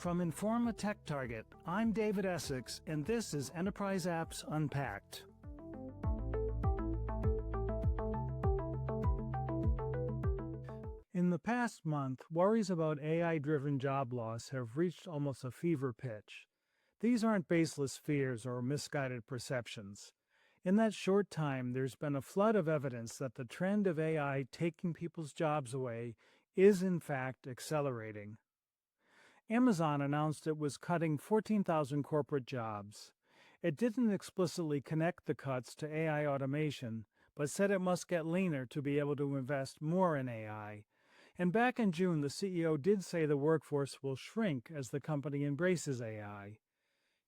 From Informa TechTarget, I'm David Essex, and this is Enterprise Apps Unpacked. In the past month, worries about AI-driven job loss have reached almost a fever pitch. These aren't baseless fears or misguided perceptions. In that short time, there's been a flood of evidence that the trend of AI taking people's jobs away is in fact accelerating. Amazon announced it was cutting 14,000 corporate jobs. It didn't explicitly connect the cuts to AI automation, but said it must get leaner to be able to invest more in AI. And back in June, the CEO did say the workforce will shrink as the company embraces AI.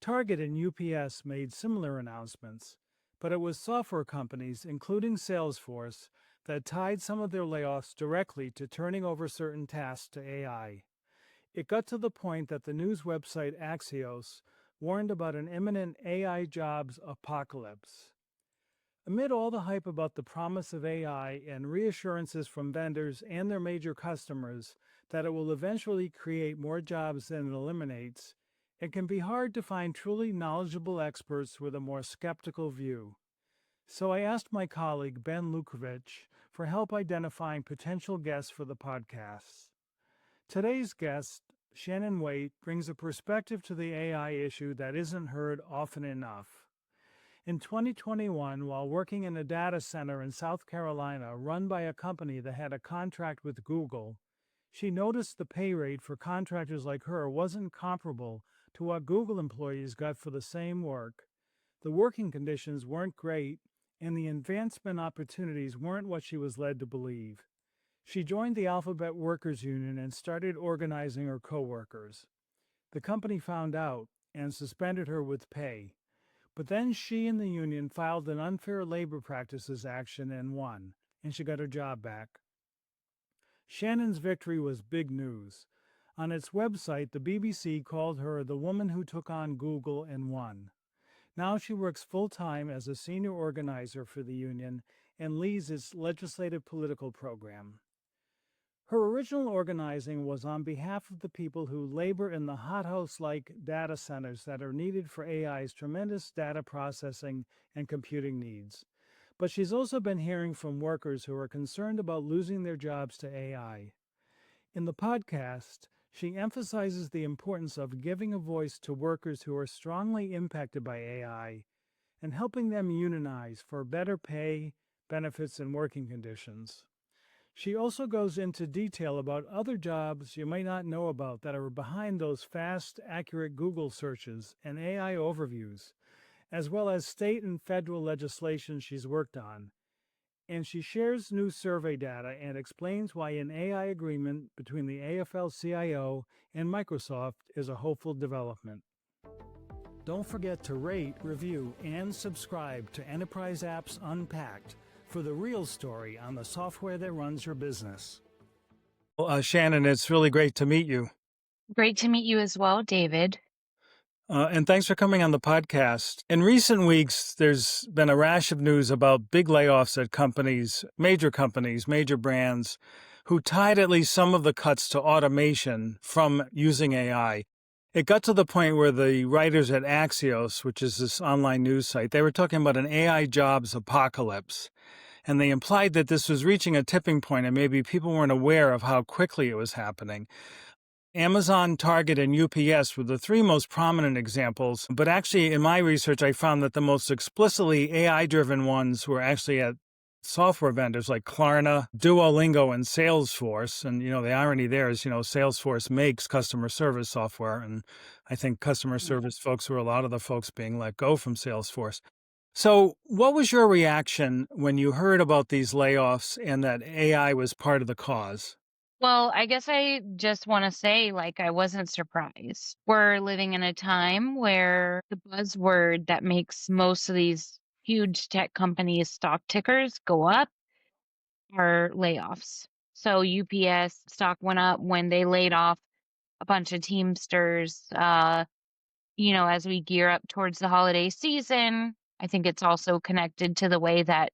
Target and UPS made similar announcements, but it was software companies, including Salesforce, that tied some of their layoffs directly to turning over certain tasks to AI. It got to the point that the news website Axios warned about an imminent AI jobs apocalypse. Amid all the hype about the promise of AI and reassurances from vendors and their major customers that it will eventually create more jobs than it eliminates, it can be hard to find truly knowledgeable experts with a more skeptical view. So I asked my colleague Ben Lukovich for help identifying potential guests for the podcast. Today's guest, Shannon, brings a perspective to the AI issue that isn't heard often enough. In 2021, while working in a data center in South Carolina run by a company that had a contract with Google, she noticed the pay rate for contractors like her wasn't comparable to what Google employees got for the same work. The working conditions weren't great, and the advancement opportunities weren't what she was led to believe. She joined the Alphabet Workers Union and started organizing her coworkers. The company found out and suspended her with pay. But then she and the union filed an unfair labor practices action and won, and she got her job back. Shannon's victory was big news. On its website, the BBC called her the woman who took on Google and won. Now she works full-time as a senior organizer for the union and leads its legislative political program. Her original organizing was on behalf of the people who labor in the hothouse-like data centers that are needed for AI's tremendous data processing and computing needs. But she's also been hearing from workers who are concerned about losing their jobs to AI. In the podcast, she emphasizes the importance of giving a voice to workers who are strongly impacted by AI and helping them unionize for better pay, benefits, and working conditions. She also goes into detail about other jobs you might not know about that are behind those fast, accurate Google searches and AI overviews, as well as state and federal legislation she's worked on. And she shares new survey data and explains why an AI agreement between the AFL-CIO and Microsoft is a hopeful development. Don't forget to rate, review, and subscribe to Enterprise Apps Unpacked for the real story on the software that runs your business. Well, Shannon, it's really great to meet you. Great to meet you as well, David. And thanks for coming on the podcast. In recent weeks, there's been a rash of news about big layoffs at companies, major brands, who tied at least some of the cuts to automation from using AI. It got to the point where the writers at Axios, which is this online news site, they were talking about an AI jobs apocalypse. And they implied that this was reaching a tipping point and maybe people weren't aware of how quickly it was happening. Amazon, Target, and UPS were the three most prominent examples, but actually in my research I found that the most explicitly AI-driven ones were actually at software vendors like Klarna, Duolingo, and Salesforce. And, the irony there is, Salesforce makes customer service software, and I think customer service folks were a lot of the folks being let go from Salesforce. So what was your reaction when you heard about these layoffs and that AI was part of the cause? Well, I guess I just want to say, I wasn't surprised. We're living in a time where the buzzword that makes most of these huge tech companies' stock tickers go up are layoffs. So UPS stock went up when they laid off a bunch of Teamsters. As we gear up towards the holiday season, I think it's also connected to the way that,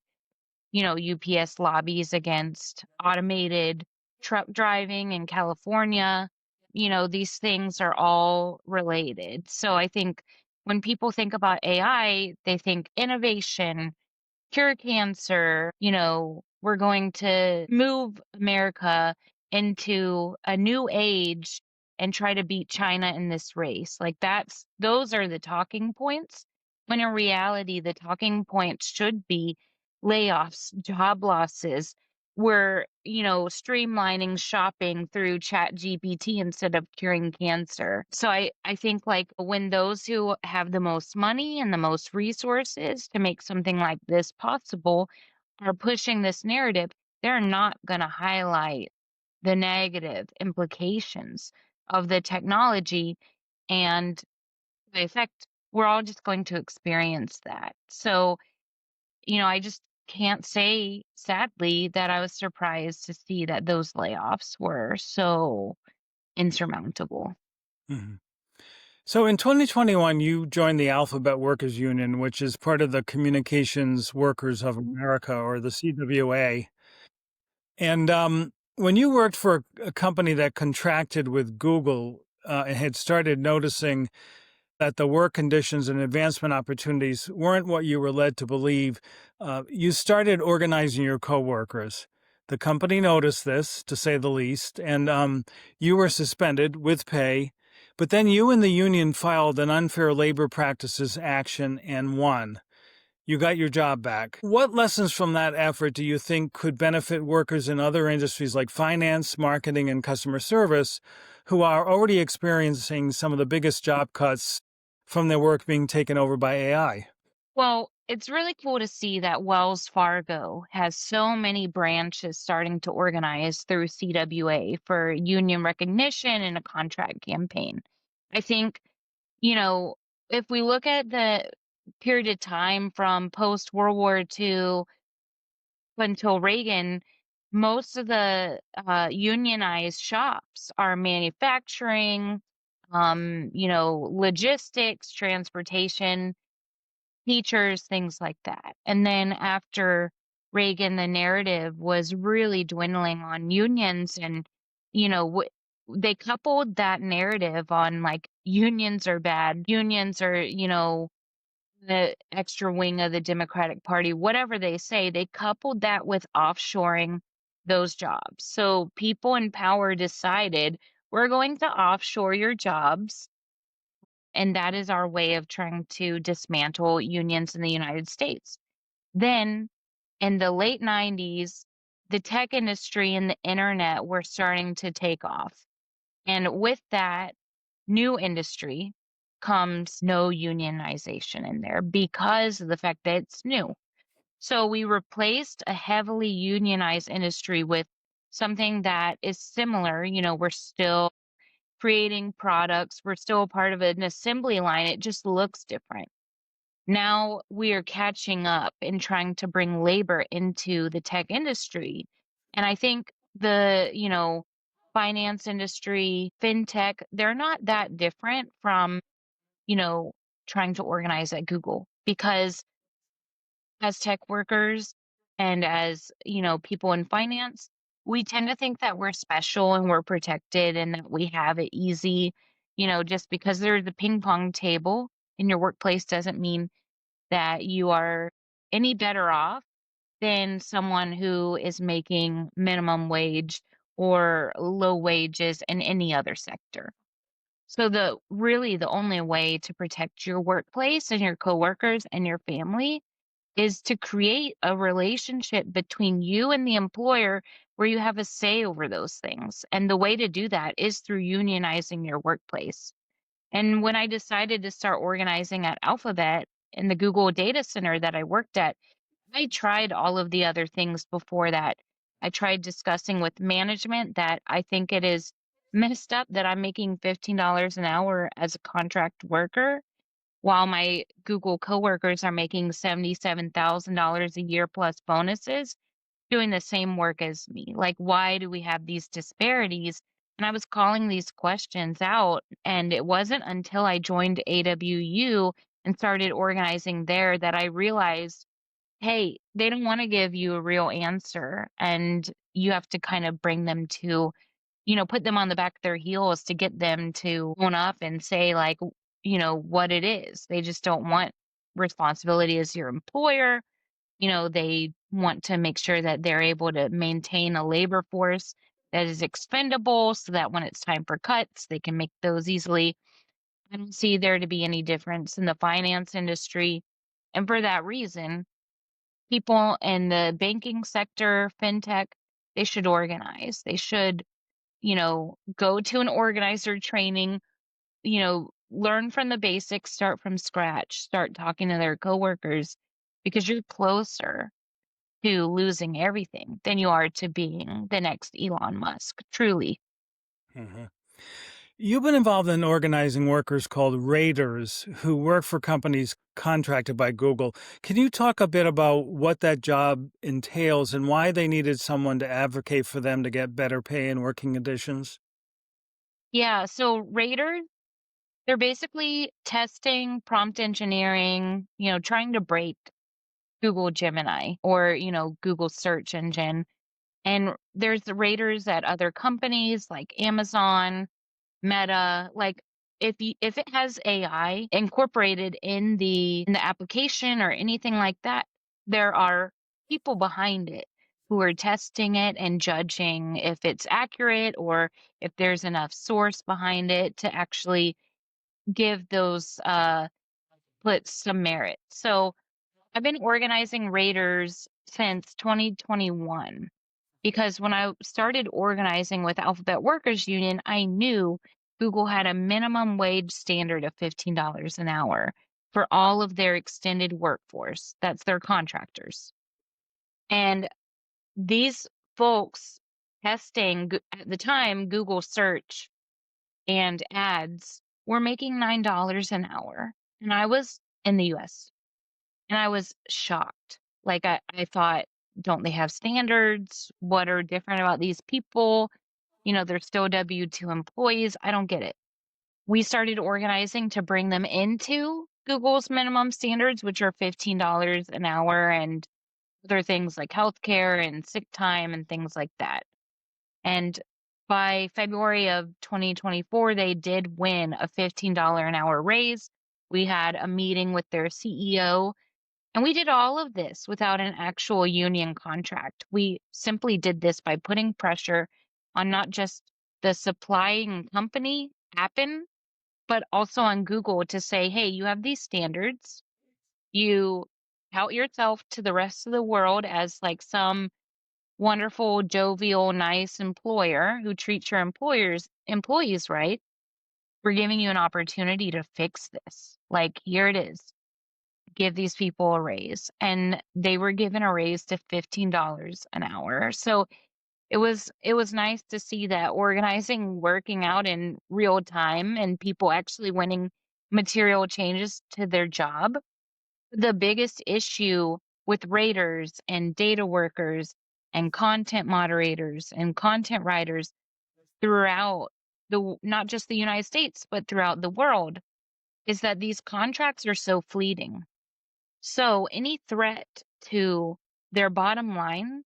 UPS lobbies against automated truck driving in California. these things are all related. So I think when people think about AI, they think innovation, cure cancer, we're going to move America into a new age and try to beat China in this race. Like those are the talking points. When in reality, the talking points should be layoffs, job losses. We're, streamlining shopping through Chat GPT instead of curing cancer. So I think like when those who have the most money and the most resources to make something like this possible are pushing this narrative, they're not going to highlight the negative implications of the technology. And the effect, we're all just going to experience that. So, I just can't say, sadly, that I was surprised to see that those layoffs were so insurmountable. Mhm. So in 2021, you joined the Alphabet Workers Union, which is part of the Communications Workers of America, or the CWA. And when you worked for a company that contracted with Google and had started noticing that the work conditions and advancement opportunities weren't what you were led to believe, you started organizing your coworkers. The company noticed this, to say the least, and you were suspended with pay. But then you and the union filed an unfair labor practices action and won. You got your job back. What lessons from that effort do you think could benefit workers in other industries like finance, marketing, and customer service who are already experiencing some of the biggest job cuts from their work being taken over by AI? Well, it's really cool to see that Wells Fargo has so many branches starting to organize through CWA for union recognition and a contract campaign. I think, you know, if we look at the period of time from post World War II until Reagan, most of the unionized shops are manufacturing, logistics, transportation, teachers, things like that. And then after Reagan, the narrative was really dwindling on unions, and you know, they coupled that narrative on like unions are bad, unions are, the extra wing of the Democratic Party, whatever they say, they coupled that with offshoring those jobs. So people in power decided we're going to offshore your jobs, and that is our way of trying to dismantle unions in the United States. Then in the late 90s, the tech industry and the internet were starting to take off. And with that new industry comes no unionization in there because of the fact that it's new. So we replaced a heavily unionized industry with something that is similar. We're still creating products, we're still a part of an assembly line. It just looks different. Now we are catching up and trying to bring labor into the tech industry. And I think the, finance industry, fintech, they're not that different from, you know, trying to organize at Google, because as tech workers and as, people in finance, we tend to think that we're special and we're protected and that we have it easy. Just because there's a ping pong table in your workplace doesn't mean that you are any better off than someone who is making minimum wage or low wages in any other sector. So the only way to protect your workplace and your coworkers and your family is to create a relationship between you and the employer where you have a say over those things. And the way to do that is through unionizing your workplace. And when I decided to start organizing at Alphabet in the Google data center that I worked at, I tried all of the other things before that. I tried discussing with management that I think it is messed up that I'm making $15 an hour as a contract worker while my Google coworkers are making $77,000 a year plus bonuses doing the same work as me. Like, why do we have these disparities? And I was calling these questions out, and it wasn't until I joined AWU and started organizing there that I realized, hey, they don't want to give you a real answer, and you have to kind of bring them to, put them on the back of their heels to get them to own up and say, like, what it is. They just don't want responsibility as your employer. They want to make sure that they're able to maintain a labor force that is expendable so that when it's time for cuts, they can make those easily. I don't see there to be any difference in the finance industry. And for that reason, people in the banking sector, fintech, they should organize. They should, go to an organizer training, learn from the basics, start from scratch, start talking to their coworkers because you're closer to losing everything than you are to being the next Elon Musk, truly. Mhm. You've been involved in organizing workers called raiders who work for companies contracted by Google. Can you talk a bit about what that job entails and why they needed someone to advocate for them to get better pay and working conditions? Yeah, so Raiders, they're basically testing, prompt engineering, trying to break Google Gemini or, Google search engine. And there's the Raiders at other companies like Amazon, Meta, like if it has AI incorporated in the application or anything like that, there are people behind it who are testing it and judging if it's accurate or if there's enough source behind it to actually give those put some merit. So I've been organizing raiders since 2021 because when I started organizing with Alphabet Workers Union, I knew Google had a minimum wage standard of $15 an hour for all of their extended workforce. That's their contractors. And these folks testing at the time, Google search and ads were making $9 an hour. And I was in the US and I was shocked. Like I thought, don't they have standards? What are different about these people? They're still W-2 employees. I don't get it. We started organizing to bring them into Google's minimum standards, which are $15 an hour and other things like healthcare and sick time and things like that. And by February of 2024, they did win a $15 an hour raise. We had a meeting with their CEO, and we did all of this without an actual union contract. We simply did this by putting pressure on not just the supplying company, Appen, but also on Google to say, hey, you have these standards. You tout yourself to the rest of the world as like some wonderful, jovial, nice employer who treats your employees right. We're giving you an opportunity to fix this. Like, here it is. Give these people a raise. And they were given a raise to $15 an hour. So it was nice to see that organizing working out in real time and people actually winning material changes to their job. The biggest issue with raters and data workers and content moderators and content writers throughout not just the United States, but throughout the world is that these contracts are so fleeting. So any threat to their bottom line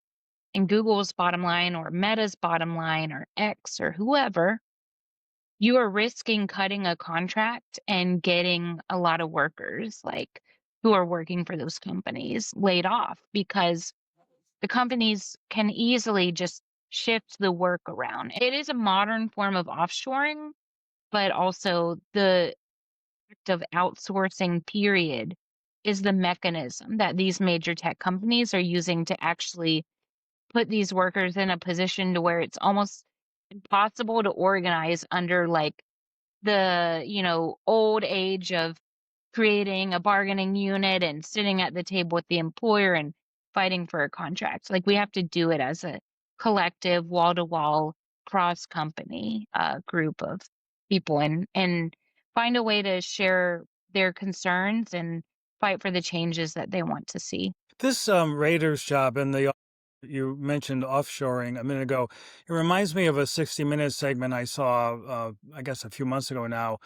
and Google's bottom line or Meta's bottom line or X or whoever, you are risking cutting a contract and getting a lot of workers like who are working for those companies laid off because the companies can easily just shift the work around. It is a modern form of offshoring, but also the act of outsourcing period is the mechanism that these major tech companies are using to actually put these workers in a position to where it's almost impossible to organize under like the, old age of creating a bargaining unit and sitting at the table with the employer and fighting for a contract. Like we have to do it as a collective wall to wall cross company group of people and find a way to share their concerns and fight for the changes that they want to see. This raiders job and you mentioned offshoring a minute ago. It reminds me of a 60 Minutes segment I saw, I guess a few months ago now,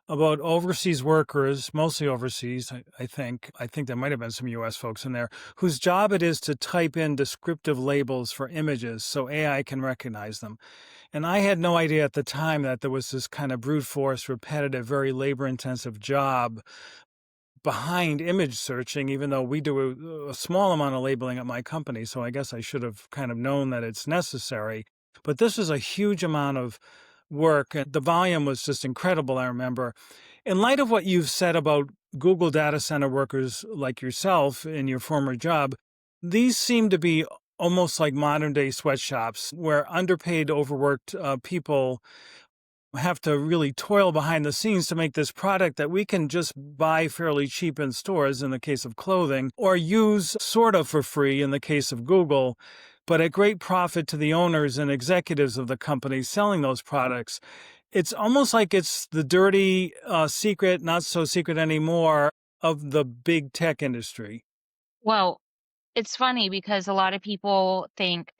about overseas workers, mostly overseas, I think. I think there might have been some US folks in there, whose job it is to type in descriptive labels for images so AI can recognize them. And I had no idea at the time that there was this kind of brute force, repetitive, very labor intensive job behind image searching, even though we do a small amount of labeling at my company. So I guess I should have kind of known that it's necessary. But this is a huge amount of work, and the volume was just incredible, I remember. In light of what you've said about Google data center workers like yourself in your former job, these seem to be almost like modern day sweatshops where underpaid, overworked people have to really toil behind the scenes to make this product that we can just buy fairly cheap in stores in the case of clothing, or use sort of for free in the case of Google, but at great profit to the owners and executives of the companies selling those products. It's almost like it's the dirty secret, not so secret anymore, of the big tech industry. Well, it's funny because a lot of people think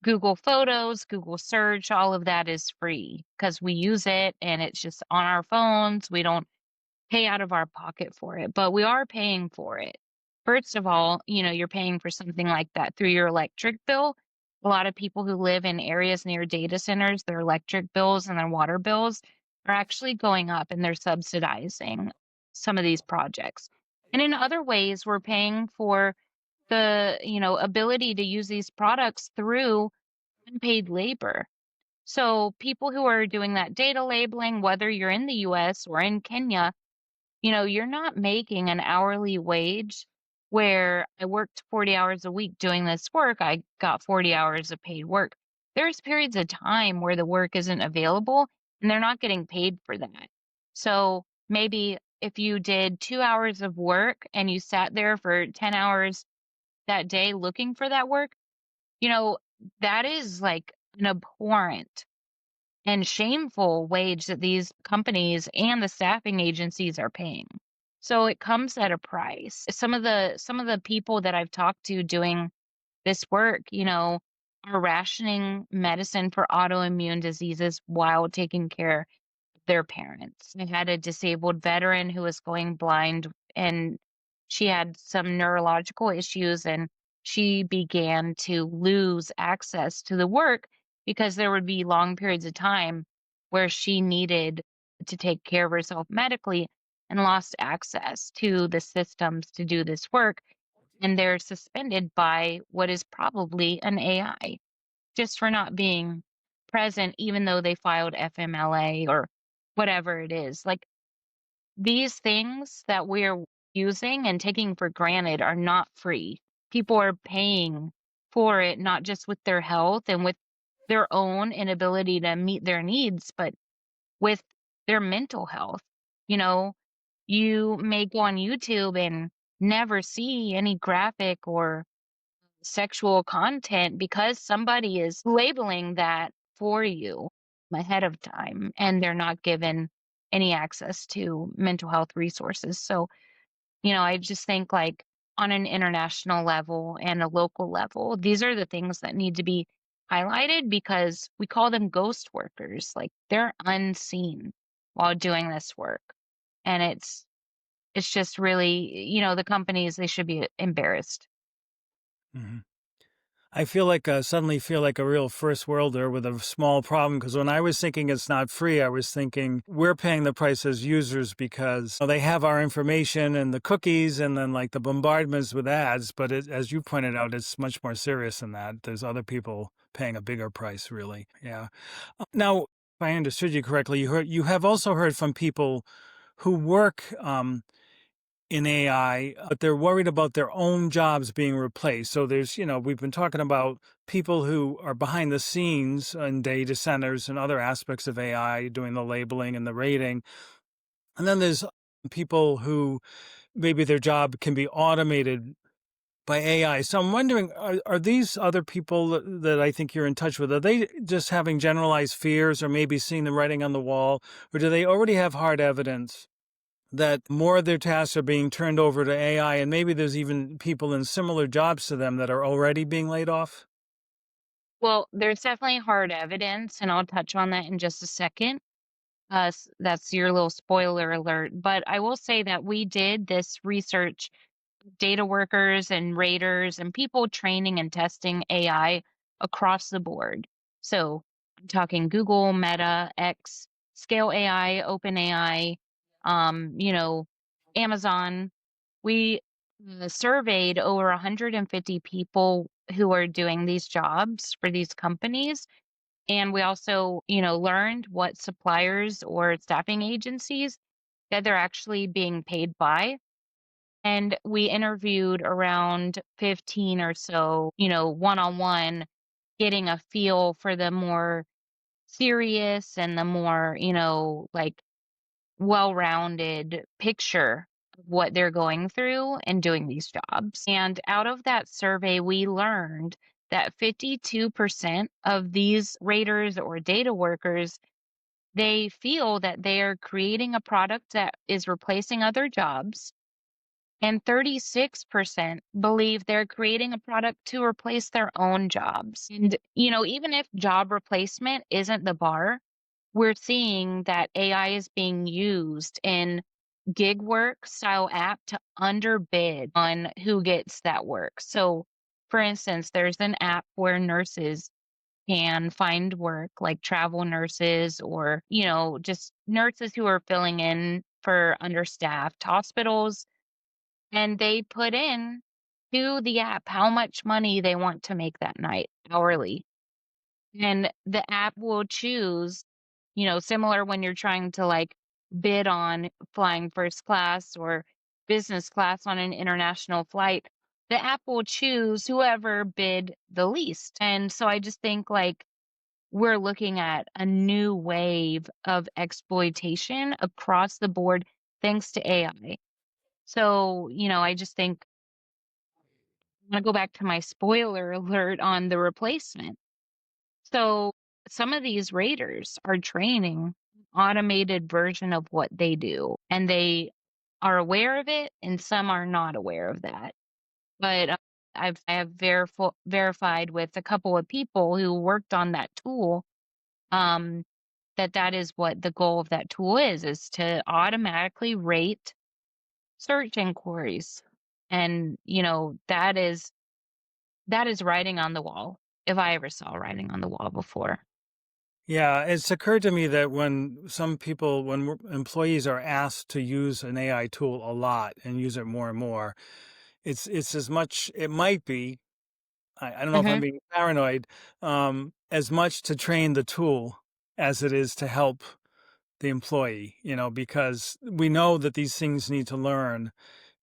Google Photos, Google Search, all of that is free because we use it and it's just on our phones. We don't pay out of our pocket for it, but we are paying for it. First of all, you're paying for something like that through your electric bill. A lot of people who live in areas near data centers, their electric bills and their water bills are actually going up and they're subsidizing some of these projects. And in other ways, we're paying for the, ability to use these products through unpaid labor. So people who are doing that data labeling, whether you're in the US or in Kenya, you're not making an hourly wage where I worked 40 hours a week doing this work. I got 40 hours of paid work. There's periods of time where the work isn't available and they're not getting paid for that. So maybe if you did 2 hours of work and you sat there for 10 hours that day looking for that work, you know, that is like an abhorrent and shameful wage that these companies and the staffing agencies are paying. So it comes at a price. Some of the people that I've talked to doing this work, are rationing medicine for autoimmune diseases while taking care their parents. I had a disabled veteran who was going blind and she had some neurological issues and she began to lose access to the work because there would be long periods of time where she needed to take care of herself medically and lost access to the systems to do this work. And they're suspended by what is probably an AI just for not being present, even though they filed FMLA or whatever it is. Like these things that we're using and taking for granted are not free. People are paying for it, not just with their health and with their own inability to meet their needs, but with their mental health. You know, you may go on YouTube and never see any graphic or sexual content because somebody is labeling that for you ahead of time and they're not given any access to mental health resources. So, I just think like on an international level and a local level, these are the things that need to be highlighted because we call them ghost workers. Like they're unseen while doing this work. And it's just really, the companies, they should be embarrassed. Mhm. I feel like suddenly feel like a real first worlder with a small problem because when I was thinking it's not free, I was thinking we're paying the price as users because they have our information and the cookies and then like the bombardments with ads. But as you pointed out, it's much more serious than that. There's other people paying a bigger price, really. Yeah. Now, if I understood you correctly, you have also heard from people who work in AI, but they're worried about their own jobs being replaced. So there's, we've been talking about people who are behind the scenes in data centers and other aspects of AI, doing the labeling and the rating. And then there's people who maybe their job can be automated by AI. So I'm wondering, are these other people that I think you're in touch with, are they just having generalized fears or maybe seeing the writing on the wall, or do they already have hard evidence that more of their tasks are being turned over to AI, and maybe there's even people in similar jobs to them that are already being laid off? Well, there's definitely hard evidence, and I'll touch on that in just a second. That's your little spoiler alert. But I will say that we did this research, data workers and raters and people training and testing AI across the board. So I'm talking Google, Meta, X, Scale AI, OpenAI, you know, Amazon. We surveyed over 150 people who are doing these jobs for these companies. And we also, learned what suppliers or staffing agencies that they're actually being paid by. And we interviewed around 15 or so, one on one, getting a feel for the more serious and the more, like well rounded picture of what they're going through and doing these jobs. And out of that survey, we learned that 52% of these raters or data workers, they feel that they are creating a product that is replacing other jobs, and 36% believe they're creating a product to replace their own jobs. And, even if job replacement isn't the bar, we're seeing that AI is being used in gig work style app to underbid on who gets that work. So, for instance, there's an app where nurses can find work, like travel nurses or, just nurses who are filling in for understaffed hospitals, and they put in to the app how much money they want to make that night hourly. And the app will choose, similar when you're trying to like bid on flying first class or business class on an international flight, the app will choose whoever bid the least. And so I just think like we're looking at a new wave of exploitation across the board thanks to AI. So, I just think I'm gonna go back to my spoiler alert on the replacement. So some of these raiders are training automated version of what they do, and they are aware of it, and some are not aware of that. But I have verified with a couple of people who worked on that tool, um, that that is what the goal of that tool is to automatically rate search inquiries. And, that is writing on the wall, if I ever saw writing on the wall before. Yeah, it's occurred to me that when employees are asked to use an AI tool a lot and use it more and more, it's as much, it might be, I don't know if I'm Mhm. being paranoid, as much to train the tool as it is to help the employee, because we know that these things need to learn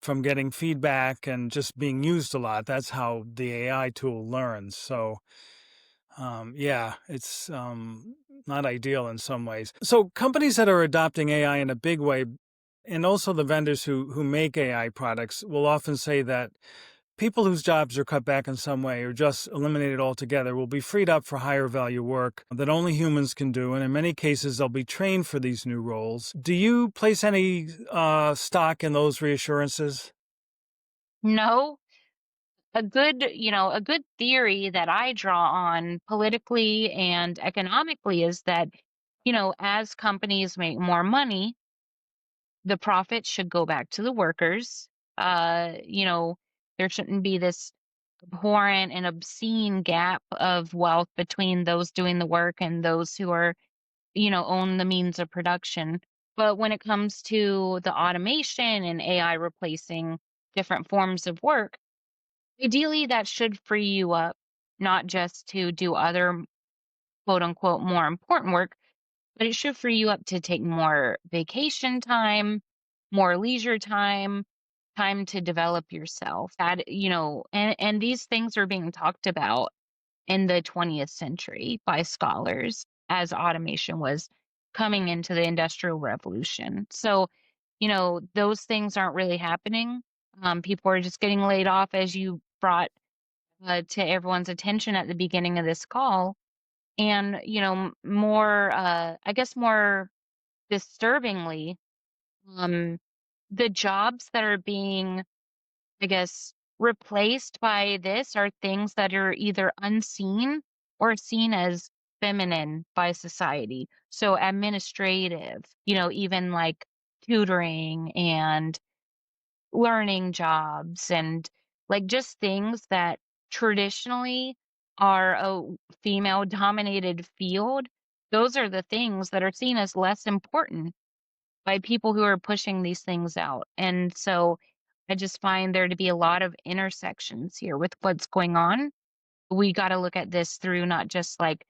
from getting feedback and just being used a lot. That's how the AI tool learns. So, yeah, it's not ideal in some ways. So companies that are adopting AI in a big way, and also the vendors who make AI products, will often say that people whose jobs are cut back in some way or just eliminated altogether will be freed up for higher value work that only humans can do, and in many cases they'll be trained for these new roles. Do you place any stock in those reassurances? No, a good theory that I draw on politically and economically is that, as companies make more money, the profits should go back to the workers. There shouldn't be this abhorrent and obscene gap of wealth between those doing the work and those who are, own the means of production. But when it comes to the automation and AI replacing different forms of work, ideally that should free you up not just to do other quote unquote more important work, but it should free you up to take more vacation time, more leisure time, time to develop yourself. That, and these things are being talked about in the 20th century by scholars as automation was coming into the industrial revolution. So, those things aren't really happening. People are just getting laid off, as you brought to everyone's attention at the beginning of this call. And, more, I guess, more disturbingly, um, the jobs that are being, I guess, replaced by this are things that are either unseen or seen as feminine by society. So administrative, even like tutoring and learning jobs and like just things that traditionally are a female dominated field. Those are the things that are seen as less important by people who are pushing these things out. And so I just find there to be a lot of intersections here with what's going on. We got to look at this through not just like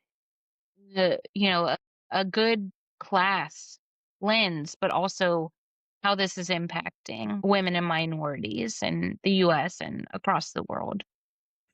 a good class lens, but also how this is impacting women and minorities in the US and across the world.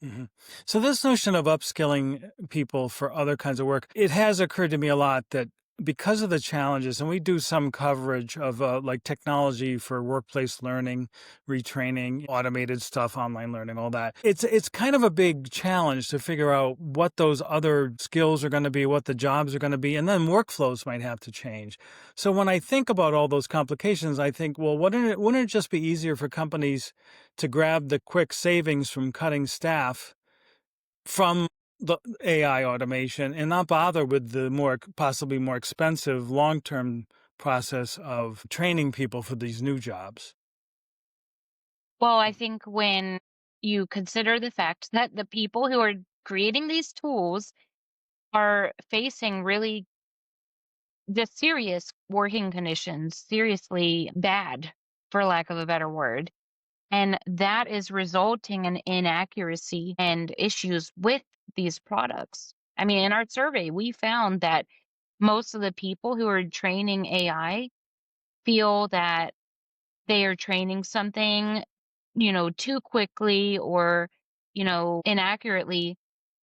hmm So this notion of upskilling people for other kinds of work, it has occurred to me a lot that because of the challenges, and we do some coverage of like technology for workplace learning, retraining, automated stuff, online learning, all that. It's kind of a big challenge to figure out what those other skills are going to be, what the jobs are going to be, and then workflows might have to change. So when I think about all those complications, I think, well, wouldn't it just be easier for companies to grab the quick savings from cutting staff from the AI automation and not bother with the possibly more expensive long-term process of training people for these new jobs? Well, I think when you consider the fact that the people who are creating these tools are facing really just serious working conditions, seriously bad, for lack of a better word. And that is resulting in inaccuracy and issues with these products. I mean, in our survey, we found that most of the people who are training AI feel that they are training something, too quickly or, inaccurately.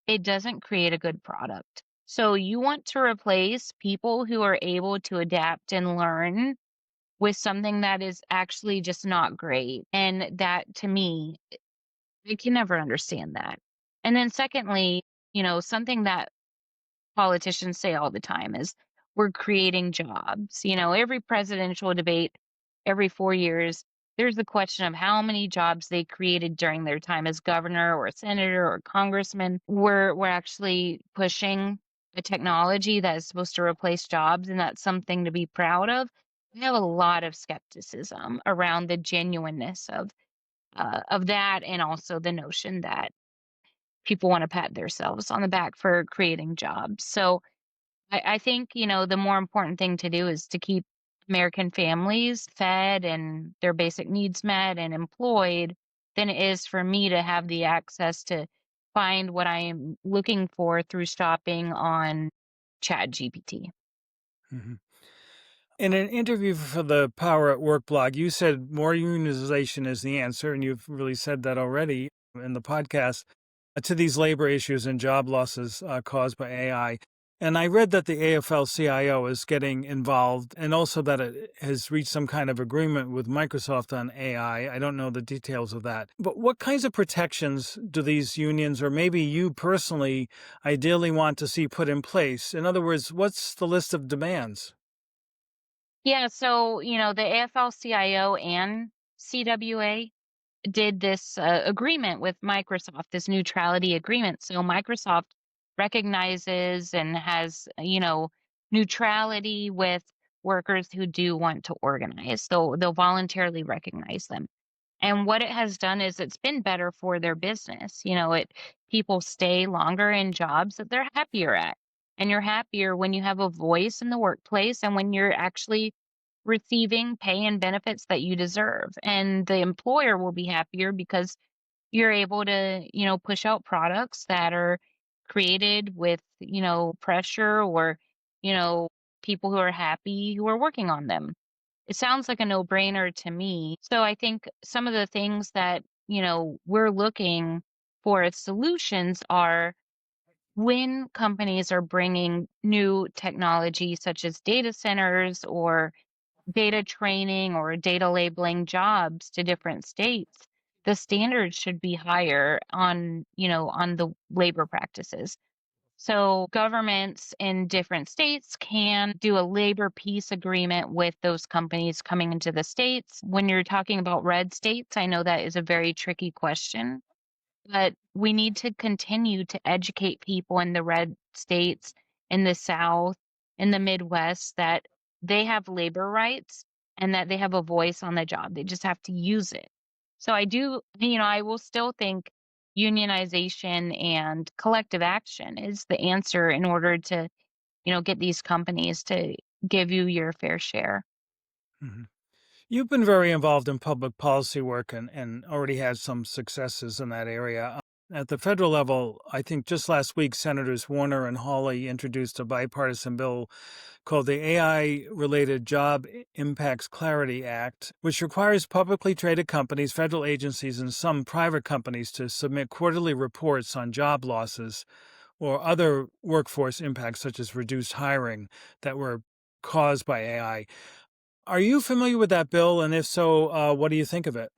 It doesn't create a good product. So you want to replace people who are able to adapt and learn with something that is actually just not great. And that to me, I can never understand that. And then secondly, something that politicians say all the time is we're creating jobs. Every presidential debate, every 4 years, there's the question of how many jobs they created during their time as governor or senator or congressman. We're actually pushing a technology that is supposed to replace jobs, and that's something to be proud of. I have a lot of skepticism around the genuineness of that, and also the notion that people want to pat themselves on the back for creating jobs. So I think, the more important thing to do is to keep American families fed and their basic needs met and employed than it is for me to have the access to find what I am looking for through shopping on Chat GPT. Mhm. In an interview for the Power at Work blog, you said more unionization is the answer, and you've really said that already in the podcast, to these labor issues and job losses caused by AI. And I read that the AFL-CIO is getting involved and also that it has reached some kind of agreement with Microsoft on AI. I don't know the details of that. But what kinds of protections do these unions, or maybe you personally, ideally want to see put in place? In other words, what's the list of demands? Yeah, so, the AFL-CIO and CWA did this agreement with Microsoft, this neutrality agreement. So Microsoft recognizes and has, neutrality with workers who do want to organize. So they'll voluntarily recognize them. And what it has done is it's been better for their business. People stay longer in jobs that they're happier at. And you're happier when you have a voice in the workplace and when you're actually receiving pay and benefits that you deserve. And the employer will be happier because you're able to, push out products that are created with, pressure or, you know, people who are happy who are working on them. It sounds like a no-brainer to me. So I think some of the things that, we're looking for as solutions are when companies are bringing new technology such as data centers or data training or data labeling jobs to different states, the standards should be higher on the labor practices. So governments in different states can do a labor peace agreement with those companies coming into the states. When you're talking about red states, I know that is a very tricky question, but we need to continue to educate people in the red states in the South, in the Midwest, that they have labor rights and that they have a voice on the job. They just have to use it. So I do, I will still think unionization and collective action is the answer in order to, get these companies to give you your fair share. Mhm. You've been very involved in public policy work and already had some successes in that area. At the federal level, I think just last week, Senators Warner and Hawley introduced a bipartisan bill called the AI Related Job Impacts Clarity Act, which requires publicly traded companies, federal agencies, and some private companies to submit quarterly reports on job losses or other workforce impacts, such as reduced hiring, that were caused by AI. Are you familiar with that bill? And if so, what do you think of it?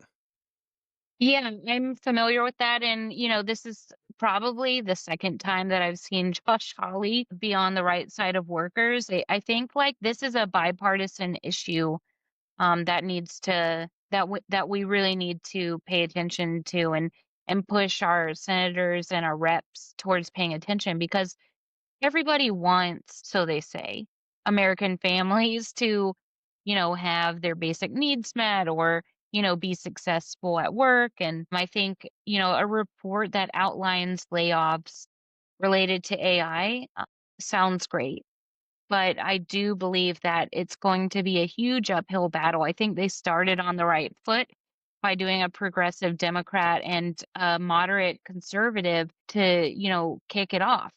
Yeah, I'm familiar with that. And, this is probably the second time that I've seen Josh Hawley be on the right side of workers. I think like this is a bipartisan issue that needs to that we really need to pay attention to and push our senators and our reps towards paying attention because everybody wants, so they say, American families to, have their basic needs met or, be successful at work. And I think, a report that outlines layoffs related to AI sounds great. But I do believe that it's going to be a huge uphill battle. I think they started on the right foot by doing a progressive Democrat and a moderate conservative to, kick it off.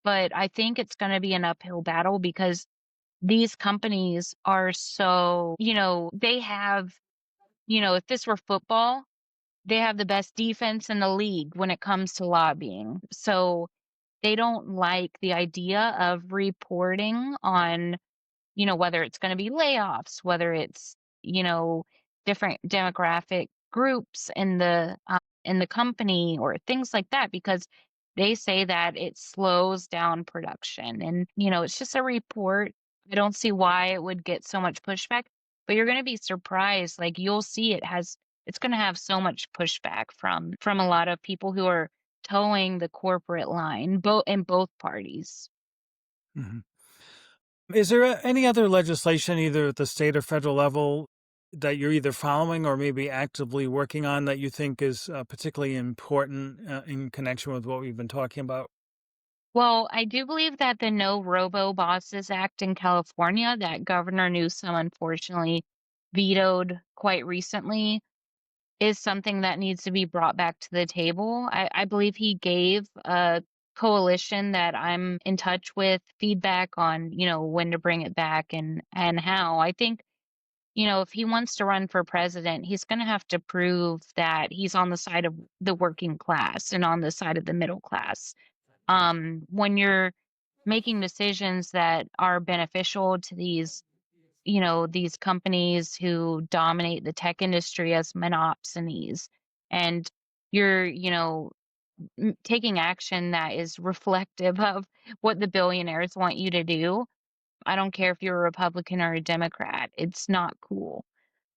But I think it's gonna be an uphill battle because these companies are so, they have, if this were football, they have the best defense in the league when it comes to lobbying. So they don't like the idea of reporting on, whether it's going to be layoffs, whether it's, you know, different demographic groups in the company or things like that, because they say that it slows down production. And, it's just a report. I don't see why it would get so much pushback, but you're going to be surprised. Like you'll see it's going to have so much pushback from a lot of people who are towing the corporate line, both in both parties. Mhm. Is there any other legislation, either at the state or federal level, that you're either following or maybe actively working on that you think is particularly important in connection with what we've been talking about? Well, I do believe that the No Robo Bosses Act in California that Governor Newsom unfortunately vetoed quite recently is something that needs to be brought back to the table. I believe he gave a coalition that I'm in touch with feedback on, when to bring it back and how. I think, if he wants to run for president, he's going to have to prove that he's on the side of the working class and on the side of the middle class. When you're making decisions that are beneficial to these companies who dominate the tech industry as monopsonies, and you're, taking action that is reflective of what the billionaires want you to do. I don't care if you're a Republican or a Democrat, it's not cool.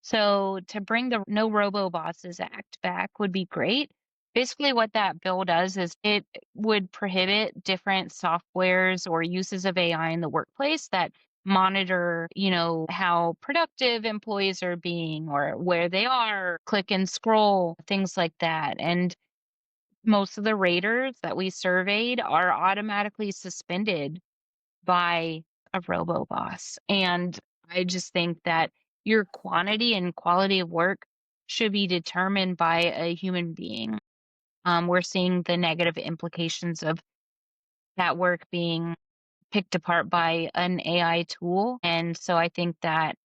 So to bring the No Robo Bosses Act back would be great. Basically, what that bill does is it would prohibit different softwares or uses of AI in the workplace that monitor, how productive employees are being or where they are, click and scroll, things like that. And most of the raters that we surveyed are automatically suspended by a robo boss. And I just think that your quantity and quality of work should be determined by a human being. We're seeing the negative implications of that work being picked apart by an AI tool. And so I think that,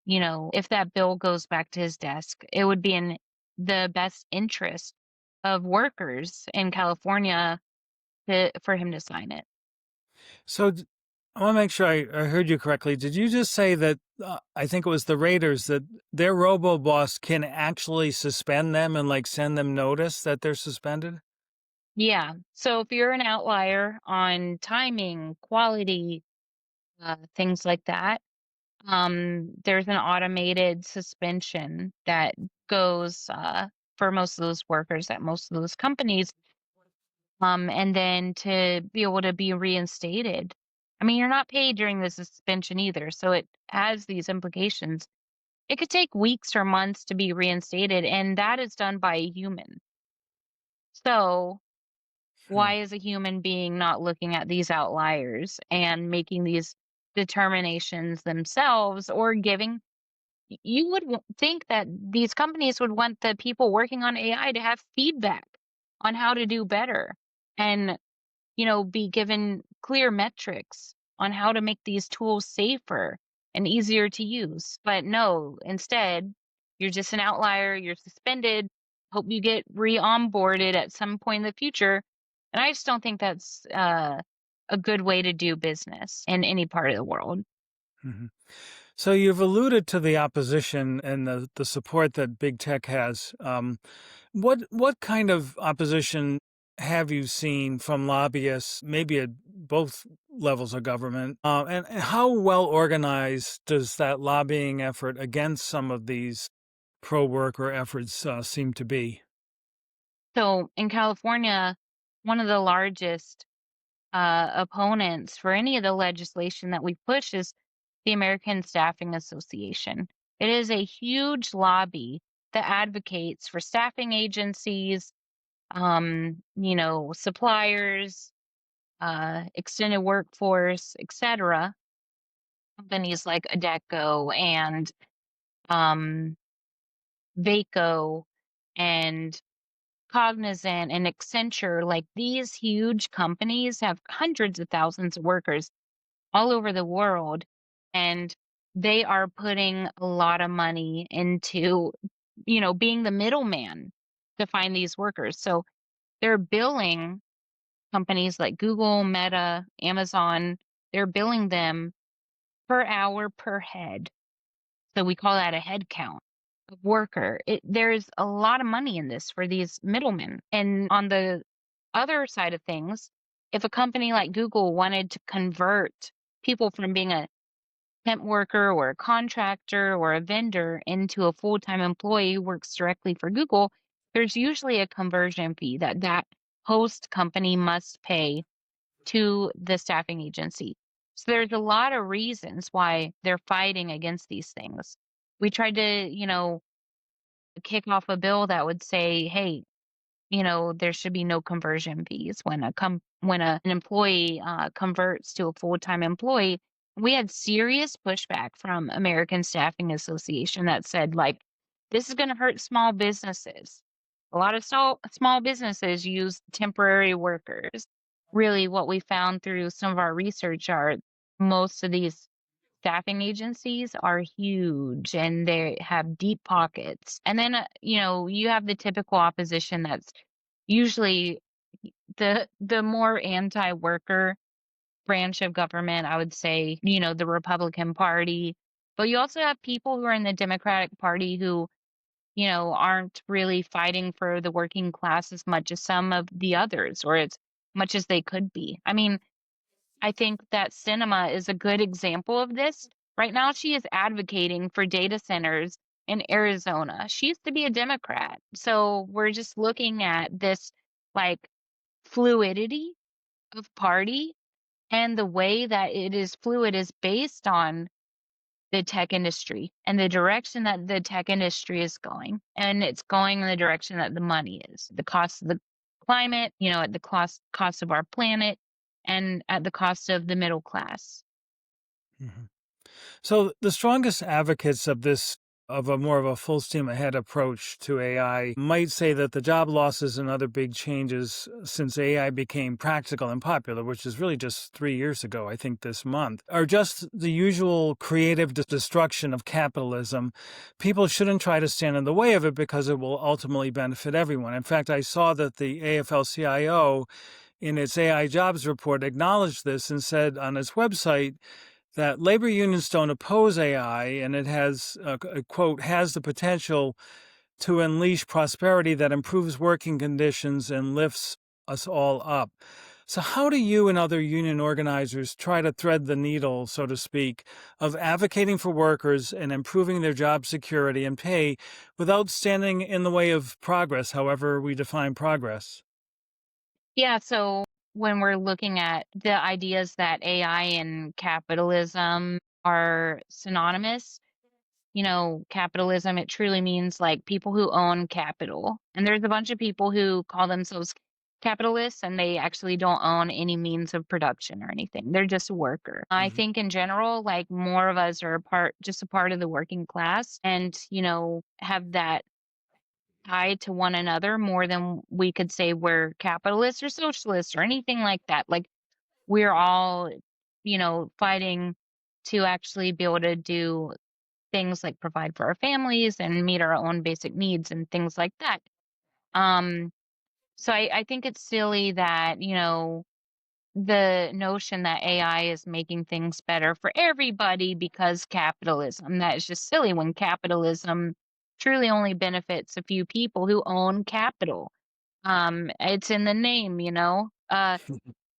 if that bill goes back to his desk, it would be in the best interest of workers in California for him to sign it. So I want to make sure I heard you correctly. Did you just say that I think it was the Raiders that their robo boss can actually suspend them and like send them notice that they're suspended? Yeah. So if you're an outlier on timing, quality, things like that, there's an automated suspension that goes for most of those workers at most of those companies, and then to be able to be reinstated. I mean, you're not paid during the suspension either, so it has these implications. It could take weeks or months to be reinstated, and that is done by a human. So, Hmm. why is a human being not looking at these outliers and making these determinations themselves or giving you would think that these companies would want the people working on AI to have feedback on how to do better and, be given clear metrics on how to make these tools safer and easier to use. But no, instead, you're just an outlier, you're suspended, hope you get re-onboarded at some point in the future. And I just don't think that's a good way to do business in any part of the world. Hmm. So you've alluded to the opposition and the support that big tech has. What kind of opposition have you seen from lobbyists, maybe at both levels of government? And how well organized does that lobbying effort against some of these pro-worker efforts seem to be? So in California, one of the largest opponents for any of the legislation that we push is the American Staffing Association. It is a huge lobby that advocates for staffing agencies, suppliers, extended workforce, etc. Companies like Adecco and um, Vaco and Cognizant and Accenture, like these huge companies have hundreds of thousands of workers all over the world, and they are putting a lot of money into, being the middleman to find these workers. So they're billing companies like Google, Meta, Amazon, they're billing them per hour per head. So we call that a head count of worker. There's a lot of money in this for these middlemen. And on the other side of things, if a company like Google wanted to convert people from being a temp worker or a contractor or a vendor into a full-time employee who works directly for Google, there's usually a conversion fee that host company must pay to the staffing agency. So there's a lot of reasons why they're fighting against these things. We tried to, kick off a bill that would say, hey, there should be no conversion fees when an employee converts to a full-time employee. We had serious pushback from American Staffing Association that said, like, this is going to hurt small businesses. A lot of small businesses use temporary workers. Really, what we found through some of our research are most of these staffing agencies are huge and they have deep pockets. And then, you have the typical opposition that's usually the more anti-worker branch of government, I would say, the Republican Party. But you also have people who are in the Democratic Party who, aren't really fighting for the working class as much as some of the others or as much as they could be. I mean, I think that Cinema is a good example of this. Right now, she is advocating for data centers in Arizona. She used to be a Democrat. So we're just looking at this like fluidity of party, and the way that it is fluid is based on the tech industry and the direction that the tech industry is going. And it's going in the direction that the money is. The cost of the climate, at the cost of our planet and at the cost of the middle class. Mhm. So the strongest advocates of this, of a more of a full steam ahead approach to AI, might say that the job losses and other big changes since AI became practical and popular, which is really just 3 years ago, I think this month, are just the usual creative destruction of capitalism. People shouldn't try to stand in the way of it because it will ultimately benefit everyone. In fact, I saw that the AFL-CIO in its AI jobs report acknowledged this and said on its website that labor unions don't oppose AI, and it has, quote, has the potential to unleash prosperity that improves working conditions and lifts us all up. So how do you and other union organizers try to thread the needle, so to speak, of advocating for workers and improving their job security and pay without standing in the way of progress, however we define progress? Yeah, so when we're looking at the ideas that AI and capitalism are synonymous, capitalism, it truly means like people who own capital. And there's a bunch of people who call themselves capitalists and they actually don't own any means of production or anything. They're just a worker. I Mhm. think in general, like more of us are just a part of the working class and, have that tied to one another more than we could say we're capitalists or socialists or anything like that. Like we're all, fighting to actually be able to do things like provide for our families and meet our own basic needs and things like that. Um, so I think it's silly that, the notion that AI is making things better for everybody because capitalism, that is just silly when capitalism truly only benefits a few people who own capital. It's in the name,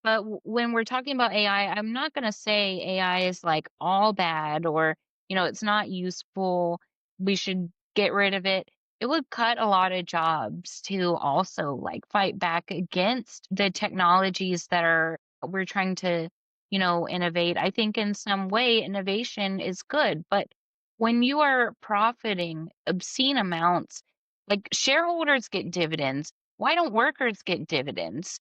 but when we're talking about AI, I'm not going to say AI is like all bad or, it's not useful. We should get rid of it. It would cut a lot of jobs to also like fight back against the technologies that we're trying to, innovate. I think in some way innovation is good, but when you are profiting obscene amounts, like shareholders get dividends, why don't workers get dividends?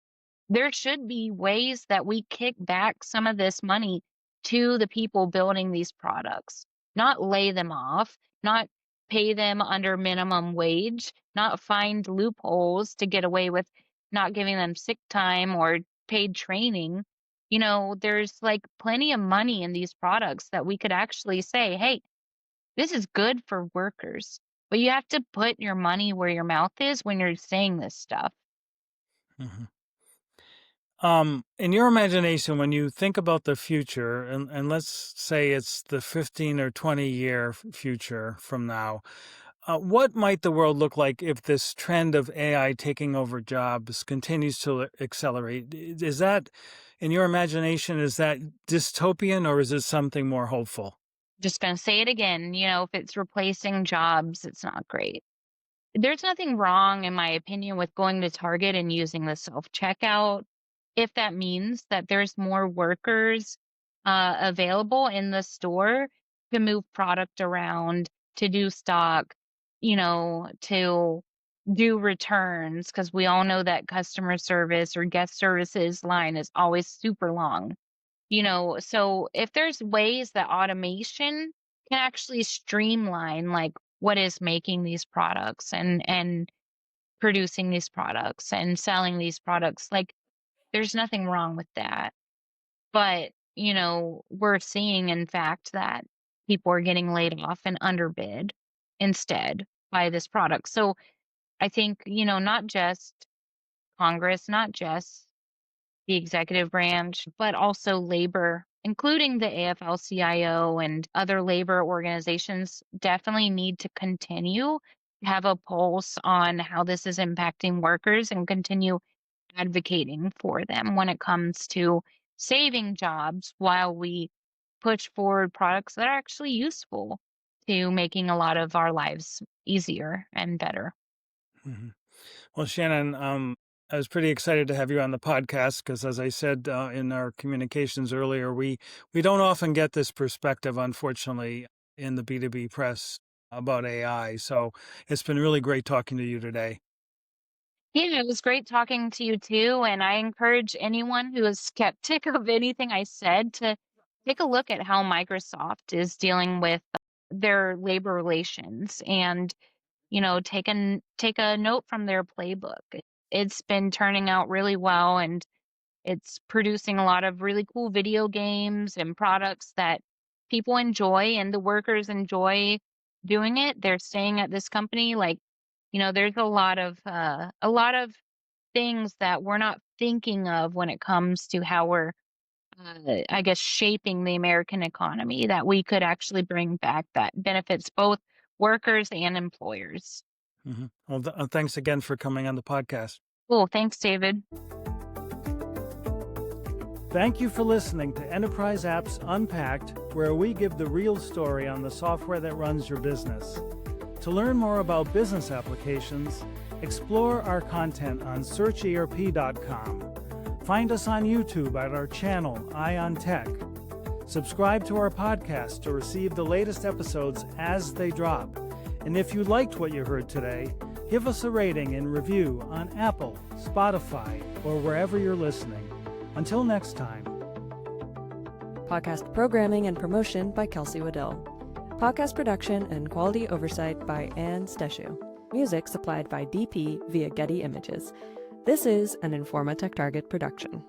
There should be ways that we kick back some of this money to the people building these products, not lay them off, not pay them under minimum wage, not find loopholes to get away with not giving them sick time or paid training. There's like plenty of money in these products that we could actually say, hey, this is good for workers. But you have to put your money where your mouth is when you're saying this stuff. Mhm. In your imagination, when you think about the future, and let's say it's the 15 or 20-year future from now, what might the world look like if this trend of AI taking over jobs continues to accelerate? Is that, in your imagination, is that dystopian or is it something more hopeful? Just going to say it again, if it's replacing jobs, it's not great. There's nothing wrong, in my opinion, with going to Target and using the self checkout if that means that there's more workers available in the store to move product around, to do stock, to do returns, because we all know that customer service or guest services line is always super long. So if there's ways that automation can actually streamline like what is making these products and producing these products and selling these products, like there's nothing wrong with that. But, we're seeing in fact that people are getting laid off and underbid instead by this product. So I think, not just Congress, not just the executive branch, but also labor, including the AFL-CIO and other labor organizations, definitely need to continue to have a pulse on how this is impacting workers and continue advocating for them when it comes to saving jobs while we push forward products that are actually useful to making a lot of our lives easier and better. Mhm. Well, Shannon, I was pretty excited to have you on the podcast because, as I said in our communications earlier, we don't often get this perspective, unfortunately, in the B2B press about AI. So it's been really great talking to you today. Yeah, it was great talking to you too. And I encourage anyone who is skeptic of anything I said to take a look at how Microsoft is dealing with their labor relations and, take a note from their playbook. It's been turning out really well and it's producing a lot of really cool video games and products that people enjoy and the workers enjoy doing it. They're staying at this company. Like, there's a lot of things that we're not thinking of when it comes to how we're, I guess, shaping the American economy that we could actually bring back that benefits both workers and employers. Well, thanks again for coming on the podcast. Cool. Thanks, David. Thank you for listening to Enterprise Apps Unpacked, where we give the real story on the software that runs your business. To learn more about business applications, explore our content on searcherp.com. Find us on YouTube at our channel, Eye on Tech. Subscribe to our podcast to receive the latest episodes as they drop. And if you liked what you heard today, give us a rating and review on Apple, Spotify, or wherever you're listening. Until next time. Podcast programming and promotion by Kelsey Waddell. Podcast production and quality oversight by Anne Steshu. Music supplied by DP via Getty Images. This is an Informa TechTarget production.